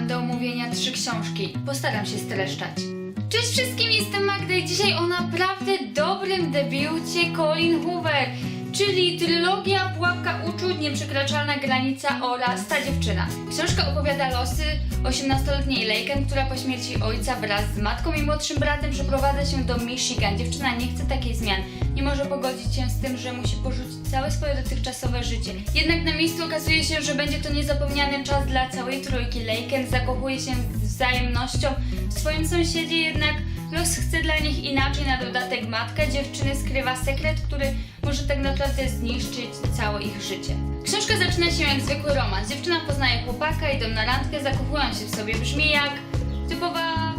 mam do omówienia 3 książki. Postaram się streszczać. Cześć wszystkim, jestem Magda i dzisiaj o naprawdę dobrym debiucie Colleen Hoover, czyli trylogia Pułapka uczuć, Nieprzekraczalna granica oraz Ta dziewczyna. Książka opowiada losy 18-letniej Laken, która po śmierci ojca wraz z matką i młodszym bratem przeprowadza się do Michigan. Dziewczyna nie chce takiej zmian. Nie może pogodzić się z tym, że musi porzucić całe swoje dotychczasowe życie. Jednak na miejscu okazuje się, że będzie to niezapomniany czas dla całej trójki. Laken zakochuje się z wzajemnością w swoim sąsiedzie, jednak los chce dla nich inaczej. Na dodatek matka dziewczyny skrywa sekret, który może tak naprawdę zniszczyć całe ich życie. Książka zaczyna się jak zwykły romans. Dziewczyna poznaje chłopaka, idą na randkę, zakochują się w sobie. Brzmi jak typowa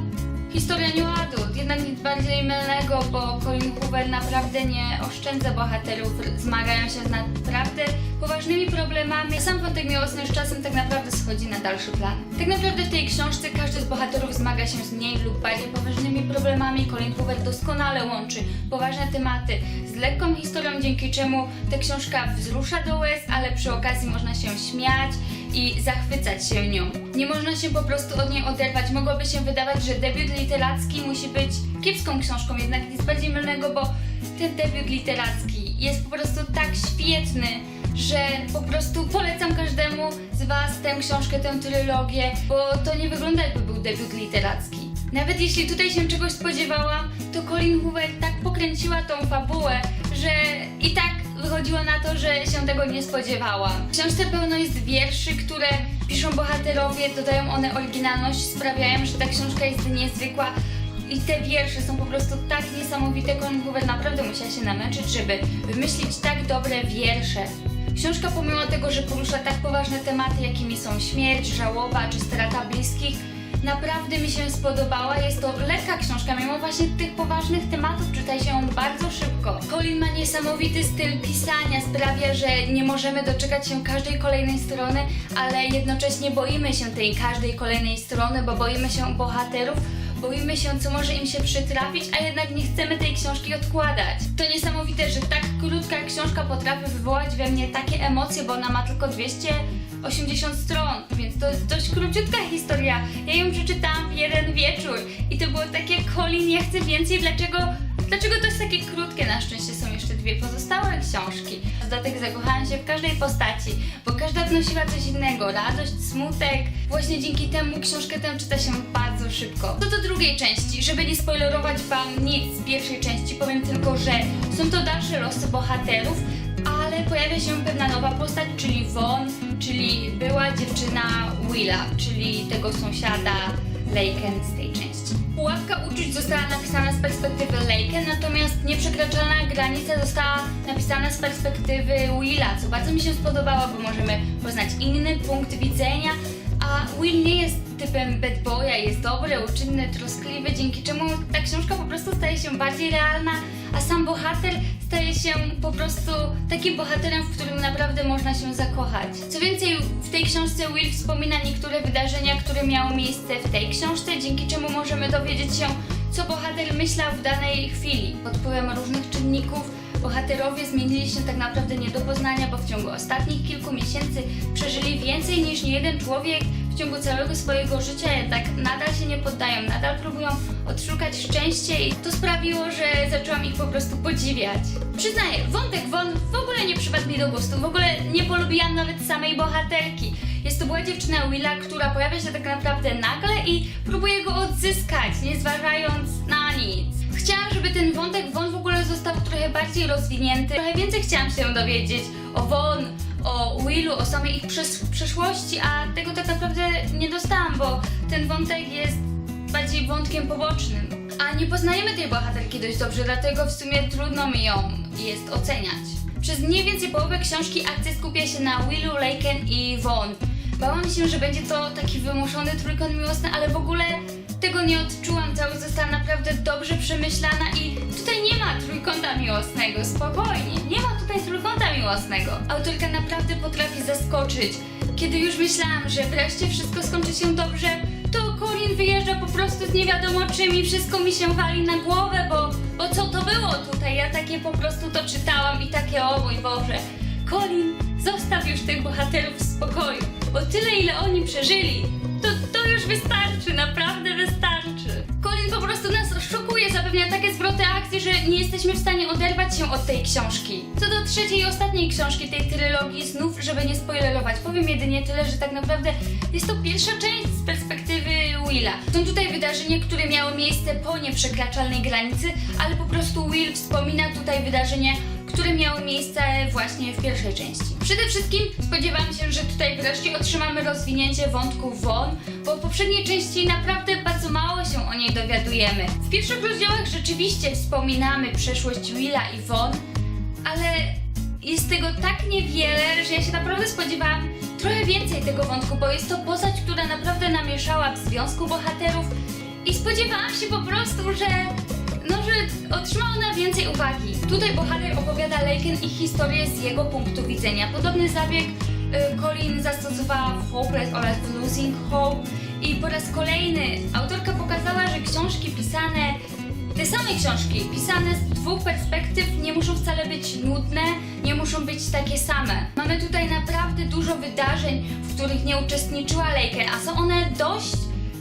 historia new adult, jednak nic bardziej mylnego, bo Colleen Hoover naprawdę nie oszczędza bohaterów, zmagają się z naprawdę poważnymi problemami. Sam wątek miłosny z czasem tak naprawdę schodzi na dalszy plan. Tak naprawdę w tej książce każdy z bohaterów zmaga się z mniej lub bardziej poważnymi problemami. Colleen Hoover doskonale łączy poważne tematy z lekką historią, dzięki czemu ta książka wzrusza do łez, ale przy okazji można się śmiać i zachwycać się nią. Nie można się po prostu od niej oderwać. Mogłoby się wydawać, że debiut literacki musi być kiepską książką, jednak nic bardziej mylnego, bo ten debiut literacki jest po prostu tak świetny, że po prostu polecam każdemu z Was tę książkę, tę trylogię, bo to nie wygląda jakby był debiut literacki. Nawet jeśli tutaj się czegoś spodziewałam, to Colleen Hoover tak pokręciła tą fabułę, że i tak wychodziło na to, że się tego nie spodziewała. W książce pełno jest wierszy, które piszą bohaterowie, dodają one oryginalność, sprawiają, że ta książka jest niezwykła i te wiersze są po prostu tak niesamowite. Colleen Hoover naprawdę musiała się namęczyć, żeby wymyślić tak dobre wiersze. Książka pomimo tego, że porusza tak poważne tematy, jakimi są śmierć, żałoba czy strata bliskich, naprawdę mi się spodobała. Jest to lekka książka, mimo właśnie tych poważnych tematów czyta się ją bardzo szybko. Colleen ma niesamowity styl pisania, sprawia, że nie możemy doczekać się każdej kolejnej strony, ale jednocześnie boimy się tej każdej kolejnej strony, bo boimy się bohaterów, boimy się, co może im się przytrafić, a jednak nie chcemy tej książki odkładać. To niesamowite, że tak krótka książka potrafi wywołać we mnie takie emocje, bo ona ma tylko 280 stron, więc to jest dość króciutka historia. Ja ją przeczytałam w jeden wieczór i to było takie: Colleen, ja chcę więcej, dlaczego to jest takie krótkie? Na szczęście są jeszcze 2 pozostałe książki. W dodatek zakochałam się w każdej postaci, bo każda wnosiła coś innego, radość, smutek. Właśnie dzięki temu książkę tę czyta się bardzo szybko. Co do drugiej części, żeby nie spoilerować Wam nic z pierwszej części, powiem tylko, że są to dalsze losy bohaterów, ale pojawia się pewna nowa postać, czyli Vaughn, czyli była dziewczyna Willa, czyli tego sąsiada Laken z tej części. Pułapka uczuć została napisana z perspektywy Laken, natomiast Nieprzekraczalna granica została napisana z perspektywy Willa, co bardzo mi się spodobało, bo możemy poznać inny punkt widzenia, a Will nie jest typem bad boya, jest dobry, uczynny, troskliwy, dzięki czemu ta książka po prostu staje się bardziej realna, a sam bohater staje się po prostu takim bohaterem, w którym naprawdę można się zakochać. Co więcej, w tej książce Will wspomina niektóre wydarzenia, które miały miejsce w tej książce, dzięki czemu możemy dowiedzieć się, co bohater myślał w danej chwili. Pod wpływem różnych czynników bohaterowie zmienili się tak naprawdę nie do poznania, bo w ciągu ostatnich kilku miesięcy przeżyli więcej niż niejeden człowiek w ciągu całego swojego życia, jednak nadal się nie poddają, nadal próbują odszukać szczęście i to sprawiło, że zaczęłam ich po prostu podziwiać. Przyznaję, wątek Vaughn w ogóle nie przypadł mi do gustu, w ogóle nie polubiłam nawet samej bohaterki. Jest to była dziewczyna Willa, która pojawia się tak naprawdę nagle i próbuje go odzyskać, nie zważając na nic. Chciałam, żeby ten wątek Vaughn w ogóle został trochę bardziej rozwinięty. Trochę więcej chciałam się dowiedzieć o Vaughn, o Willu, o samej ich przeszłości, a tego tak naprawdę nie dostałam, bo ten wątek jest bardziej wątkiem pobocznym. A nie poznajemy tej bohaterki dość dobrze, dlatego w sumie trudno mi ją jest oceniać. Przez mniej więcej połowę książki akcja skupia się na Willu, Laken i Vaughn. Bałam się, że będzie to taki wymuszony trójkąt miłosny, ale w ogóle tego nie odczułam. Całość została naprawdę dobrze przemyślana i tutaj nie ma trójkąta miłosnego, spokojnie, nie ma tutaj trójkąta miłosnego. Autorka naprawdę potrafi zaskoczyć. Kiedy już myślałam, że wreszcie wszystko skończy się dobrze, to Colleen wyjeżdża po prostu z nie wiadomo czym i wszystko mi się wali na głowę, bo co to było tutaj? Ja takie po prostu to czytałam i takie, o mój Boże. Colleen, zostaw już tych bohaterów w spokoju, bo tyle ile oni przeżyli, to już nie jesteśmy w stanie oderwać się od tej książki. Co do trzeciej i ostatniej książki tej trylogii, znów, żeby nie spoilerować, powiem jedynie tyle, że tak naprawdę jest to pierwsza część z perspektywy Willa. Są tutaj wydarzenia, które miały miejsce po nieprzekraczalnej granicy, ale po prostu Will wspomina tutaj wydarzenia, które miały miejsce właśnie w pierwszej części. Przede wszystkim spodziewałam się, że tutaj wreszcie otrzymamy rozwinięcie wątku Vaughn, bo w poprzedniej części naprawdę bardzo mało się o niej dowiadujemy. W pierwszych rozdziałach rzeczywiście wspominamy przeszłość Willa i Vaughn, ale jest tego tak niewiele, że ja się naprawdę spodziewałam trochę więcej tego wątku, bo jest to postać, która naprawdę namieszała w związku bohaterów i spodziewałam się po prostu, że otrzymała ona więcej uwagi. Tutaj bohater opowiada Laken ich historię z jego punktu widzenia. Podobny zabieg Colleen zastosowała w Hopeless oraz w Losing Hope i po raz kolejny autorka pokazała, że książki pisane, te same książki pisane z dwóch perspektyw nie muszą wcale być nudne, nie muszą być takie same. Mamy tutaj naprawdę dużo wydarzeń, w których nie uczestniczyła Laken, a są one dość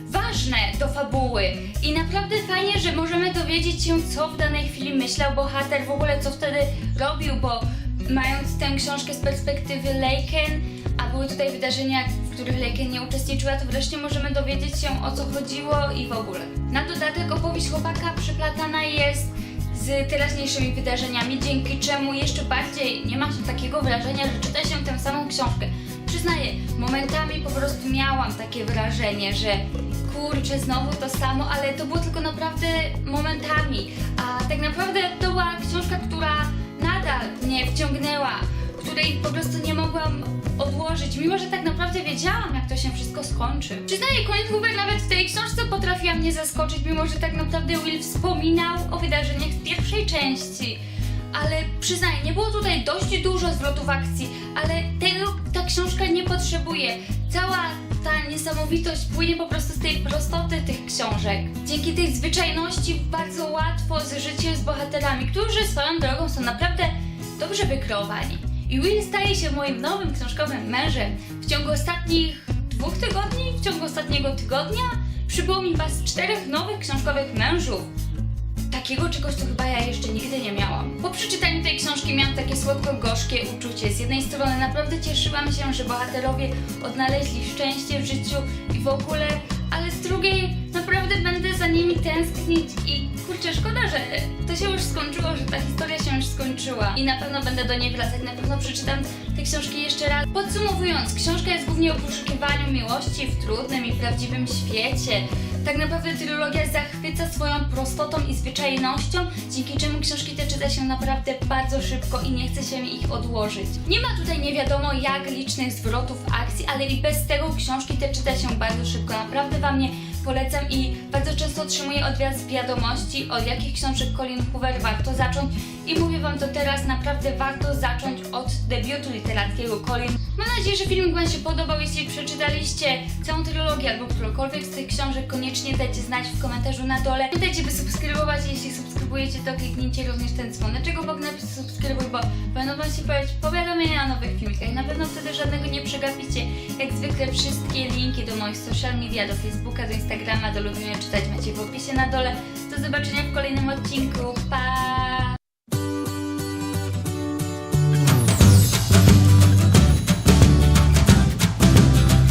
ważne do fabuły i naprawdę fajnie, że możemy dowiedzieć się, co w danej chwili myślał bohater, w ogóle co wtedy robił, bo mając tę książkę z perspektywy Laken, a były tutaj wydarzenia, w których Laken nie uczestniczyła, to wreszcie możemy dowiedzieć się, o co chodziło i w ogóle. Na dodatek opowieść chłopaka przeplatana jest z teraźniejszymi wydarzeniami, dzięki czemu jeszcze bardziej nie ma się takiego wrażenia, że czyta się tę samą książkę. Przyznaję, momentami po prostu miałam takie wrażenie, że kurczę, znowu to samo, ale to było tylko naprawdę momentami. A tak naprawdę to była książka, która nadal mnie wciągnęła, której po prostu nie mogłam odłożyć, mimo że tak naprawdę wiedziałam, jak to się wszystko skończy. Przyznaję, Colleen Hoover nawet w tej książce potrafiła mnie zaskoczyć, mimo że tak naprawdę Will wspominał o wydarzeniach z pierwszej części. Ale przyznaję, nie było tutaj dość dużo zwrotów akcji, ale tego ta książka nie potrzebuje. Cała ta niesamowitość płynie po prostu z tej prostoty tych książek. Dzięki tej zwyczajności bardzo łatwo zżyć się z bohaterami, którzy swoją drogą są naprawdę dobrze wykreowani. I Will staje się moim nowym książkowym mężem. W ciągu ostatnich 2 tygodni, w ciągu ostatniego tygodnia przybyło mi was 4 nowych książkowych mężów. Takiego czegoś to chyba ja jeszcze nigdy nie miałam. Po przeczytaniu tej książki miałam takie słodko-gorzkie uczucie. Z jednej strony naprawdę cieszyłam się, że bohaterowie odnaleźli szczęście w życiu i w ogóle, ale z drugiej naprawdę będę za nimi tęsknić i kurczę, szkoda, że to się już skończyło, że ta historia się już skończyła i na pewno będę do niej wracać, na pewno przeczytam te książki jeszcze raz. Podsumowując, książka jest głównie o poszukiwaniu miłości w trudnym i prawdziwym świecie. Tak naprawdę trylogia zachwyca swoją prostotą i zwyczajnością, dzięki czemu książki te czyta się naprawdę bardzo szybko i nie chce się ich odłożyć. Nie ma tutaj nie wiadomo jak licznych zwrotów akcji, ale i bez tego książki te czyta się bardzo szybko. Naprawdę wam je polecam i bardzo często otrzymuję od was wiadomości, od jakich książek Colleen Hoover warto zacząć i mówię wam to teraz, naprawdę warto zacząć od debiutu literackiego Colleen. Mam nadzieję, że filmik wam się podobał. Jeśli przeczytaliście całą trylogię albo którąkolwiek z tych książek, koniecznie dajcie znać w komentarzu na dole. Pamiętajcie, by subskrybować, jeśli subskrybujecie, to kliknijcie również ten dzwoneczek obok napisu subskrybuj, bo będą wam się pojawiać powiadomienia o nowych filmikach i na pewno wtedy żadnego nie przegapicie. Jak zwykle wszystkie linki do moich social media, do Facebooka, do Instagrama, do lubienia czytać macie w opisie na dole. Do zobaczenia w kolejnym odcinku. Pa!